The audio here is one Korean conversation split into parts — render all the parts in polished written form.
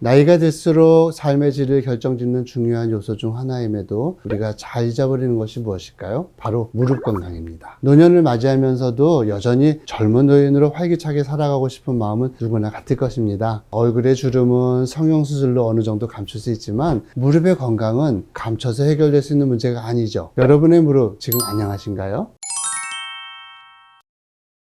나이가 들수록 삶의 질을 결정짓는 중요한 요소 중 하나임에도 우리가 잘 잊어버리는 것이 무엇일까요? 바로 무릎 건강입니다. 노년을 맞이하면서도 여전히 젊은 노인으로 활기차게 살아가고 싶은 마음은 누구나 같을 것입니다. 얼굴의 주름은 성형수술로 어느 정도 감출 수 있지만 무릎의 건강은 감춰서 해결될 수 있는 문제가 아니죠. 여러분의 무릎 지금 안녕하신가요?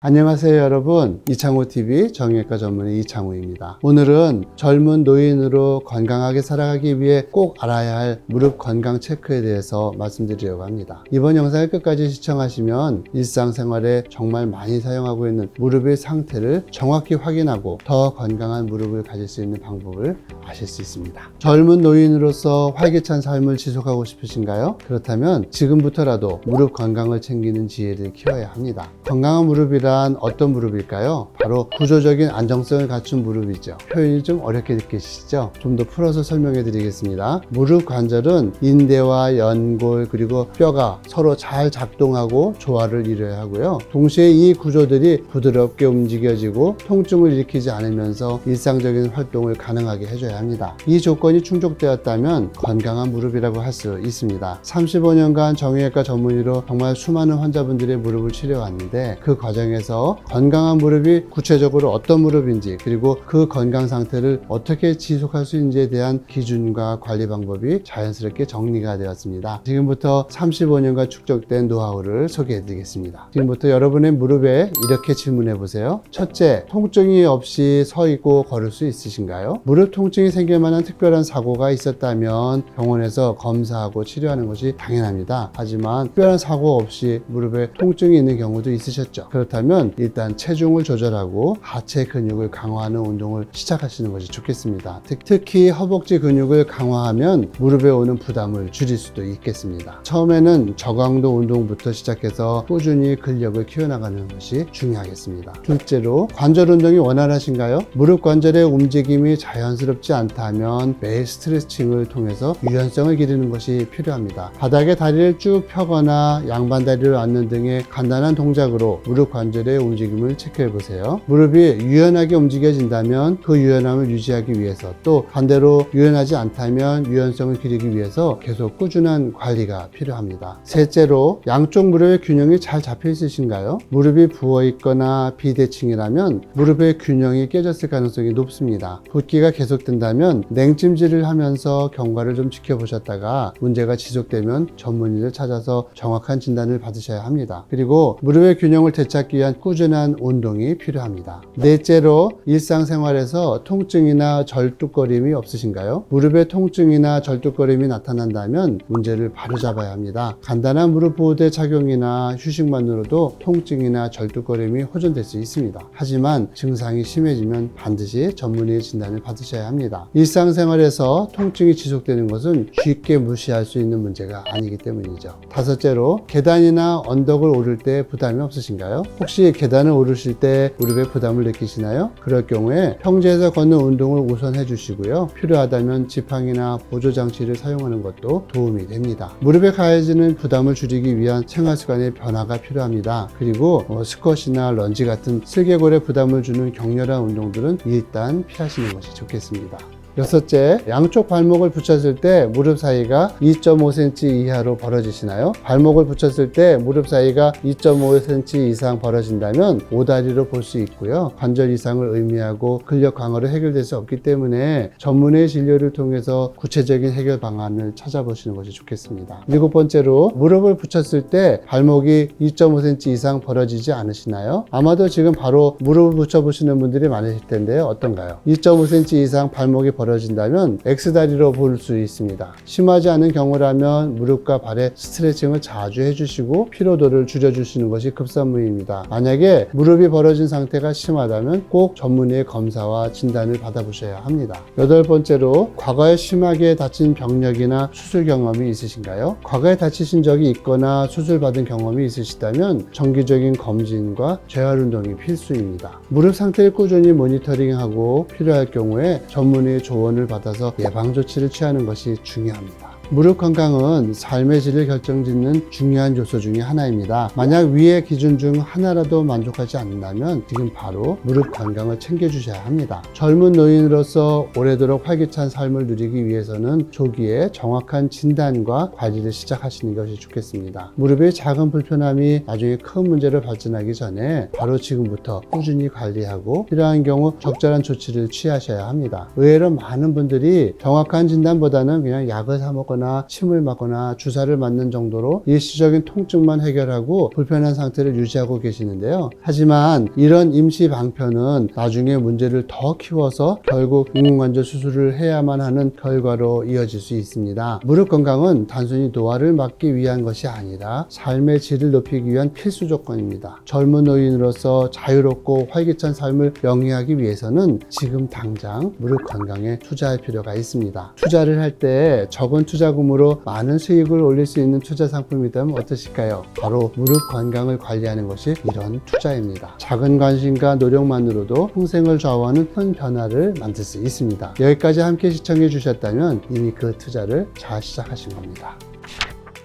안녕하세요 여러분, 이창호TV 정형외과 전문의 이창호입니다. 오늘은 젊은 노인으로 건강하게 살아가기 위해 꼭 알아야 할 무릎 건강 체크에 대해서 말씀드리려고 합니다. 이번 영상을 끝까지 시청하시면 일상생활에 정말 많이 사용하고 있는 무릎의 상태를 정확히 확인하고 더 건강한 무릎을 가질 수 있는 방법을 아실 수 있습니다. 젊은 노인으로서 활기찬 삶을 지속하고 싶으신가요? 그렇다면 지금부터라도 무릎 건강을 챙기는 지혜를 키워야 합니다. 건강한 무릎이란 어떤 무릎일까요? 바로 구조적인 안정성을 갖춘 무릎이죠. 표현이 좀 어렵게 느끼시죠? 좀 더 풀어서 설명해 드리겠습니다. 무릎 관절은 인대와 연골 그리고 뼈가 서로 잘 작동하고 조화를 이뤄야 하고요. 동시에 이 구조들이 부드럽게 움직여지고 통증을 일으키지 않으면서 일상적인 활동을 가능하게 해줘야 합니다. 이 조건이 충족되었다면 건강한 무릎이라고 할 수 있습니다. 35년간 정형외과 전문의로 정말 수많은 환자분들의 무릎을 치료했는데 그 과정에서 건강한 무릎이 구체적으로 어떤 무릎인지 그리고 그 건강 상태를 어떻게 지속할 수 있는지에 대한 기준과 관리 방법이 자연스럽게 정리가 되었습니다. 지금부터 35년간 축적된 노하우를 소개해 드리겠습니다. 지금부터 여러분의 무릎에 이렇게 질문해 보세요. 첫째, 통증이 없이 서 있고 걸을 수 있으신가요? 무릎 통증이 생길 만한 특별한 사고가 있었다면 병원에서 검사하고 치료하는 것이 당연합니다. 하지만 특별한 사고 없이 무릎에 통증이 있는 경우도 있으셨죠. 그렇다면 일단 체중을 조절하고 하체 근육을 강화하는 운동을 시작하시는 것이 좋겠습니다. 특히 허벅지 근육을 강화하면 무릎에 오는 부담을 줄일 수도 있겠습니다. 처음에는 저강도 운동부터 시작해서 꾸준히 근력을 키워나가는 것이 중요하겠습니다. 둘째로, 관절 운동이 원활하신가요? 무릎 관절의 움직임이 자연스럽지 않다면 매일 스트레칭을 통해서 유연성을 기르는 것이 필요합니다. 바닥에 다리를 쭉 펴거나 양반 다리를 앉는 등의 간단한 동작으로 무릎 관절의 움직임을 체크해 보세요. 무릎이 유연하게 움직여진다면 그 유연함을 유지하기 위해서, 또 반대로 유연하지 않다면 유연성을 기르기 위해서 계속 꾸준한 관리가 필요합니다. 셋째로, 양쪽 무릎의 균형이 잘 잡혀 있으신가요? 무릎이 부어 있거나 비대칭이라면 무릎의 균형이 깨졌을 가능성이 높습니다. 붓기가 계속된다면 냉찜질을 하면서 경과를 좀 지켜보셨다가 문제가 지속되면 전문의를 찾아서 정확한 진단을 받으셔야 합니다. 그리고 무릎의 균형을 되찾기 위한 꾸준한 운동이 필요합니다. 넷째로, 일상생활에서 통증이나 절뚝거림이 없으신가요? 무릎에 통증이나 절뚝거림이 나타난다면 문제를 바로잡아야 합니다. 간단한 무릎 보호대 착용이나 휴식만으로도 통증이나 절뚝거림이 호전될 수 있습니다. 하지만 증상이 심해지면 반드시 전문의의 진단을 받으셔야 합니다. 일상생활에서 통증이 지속되는 것은 쉽게 무시할 수 있는 문제가 아니기 때문이죠. 다섯째로, 계단이나 언덕을 오를 때 부담이 없으신가요? 혹시 계단을 오르실 때 무릎에 부담을 느끼시나요? 그럴 경우에 평지에서 걷는 운동을 우선 해주시고요. 필요하다면 지팡이나 보조장치를 사용하는 것도 도움이 됩니다. 무릎에 가해지는 부담을 줄이기 위한 생활습관의 변화가 필요합니다. 그리고 스쿼시나 런지 같은 슬개골에 부담을 주는 격렬한 운동들은 일단 피하시는 것이 좋겠습니다. 여섯째, 양쪽 발목을 붙였을 때 무릎 사이가 2.5cm 이하로 벌어지시나요? 발목을 붙였을 때 무릎 사이가 2.5cm 이상 벌어진다면 오다리로 볼 수 있고요. 관절 이상을 의미하고 근력 강화로 해결될 수 없기 때문에 전문의 진료를 통해서 구체적인 해결 방안을 찾아보시는 것이 좋겠습니다. 일곱 번째로, 무릎을 붙였을 때 발목이 2.5cm 이상 벌어지지 않으시나요? 아마도 지금 바로 무릎을 붙여보시는 분들이 많으실 텐데요. 어떤가요? 2.5cm 이상 발목이 벌어진다면 X다리로 볼 수 있습니다. 심하지 않은 경우라면 무릎과 발에 스트레칭을 자주 해주시고 피로도를 줄여주시는 것이 급선무입니다. 만약에 무릎이 벌어진 상태가 심하다면 꼭 전문의의 검사와 진단을 받아보셔야 합니다. 여덟 번째로, 과거에 심하게 다친 병력이나 수술 경험이 있으신가요? 과거에 다치신 적이 있거나 수술받은 경험이 있으시다면 정기적인 검진과 재활 운동이 필수입니다. 무릎 상태를 꾸준히 모니터링하고 필요할 경우에 전문의의 조언을 받아서 예방 조치를 취하는 것이 중요합니다. 무릎 건강은 삶의 질을 결정짓는 중요한 요소 중에 하나입니다. 만약 위의 기준 중 하나라도 만족하지 않는다면 지금 바로 무릎 건강을 챙겨주셔야 합니다. 젊은 노인으로서 오래도록 활기찬 삶을 누리기 위해서는 조기에 정확한 진단과 관리를 시작하시는 것이 좋겠습니다. 무릎의 작은 불편함이 나중에 큰 문제로 발전하기 전에 바로 지금부터 꾸준히 관리하고 필요한 경우 적절한 조치를 취하셔야 합니다. 의외로 많은 분들이 정확한 진단보다는 그냥 약을 사 먹거나 침을 맞거나 주사를 맞는 정도로 일시적인 통증만 해결하고 불편한 상태를 유지하고 계시는데요. 하지만 이런 임시 방편은 나중에 문제를 더 키워서 결국 인공관절 수술을 해야만 하는 결과로 이어질 수 있습니다. 무릎 건강은 단순히 노화를 막기 위한 것이 아니라 삶의 질을 높이기 위한 필수 조건입니다. 젊은 노인으로서 자유롭고 활기찬 삶을 영위하기 위해서는 지금 당장 무릎 건강에 투자할 필요가 있습니다. 투자를 할 때 적은 투자금으로 많은 수익을 올릴 수 있는 투자 상품이 있다면 어떠실까요? 바로 무릎 건강을 관리하는 것이 이런 투자입니다. 작은 관심과 노력만으로도 평생을 좌우하는 큰 변화를 만들 수 있습니다. 여기까지 함께 시청해 주셨다면 이미 그 투자를 잘 시작하신 겁니다.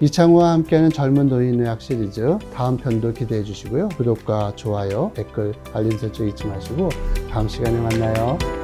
이창호와 함께하는 젊은 노인의학 시리즈 다음 편도 기대해 주시고요. 구독과 좋아요, 댓글, 알림 설정 잊지 마시고 다음 시간에 만나요.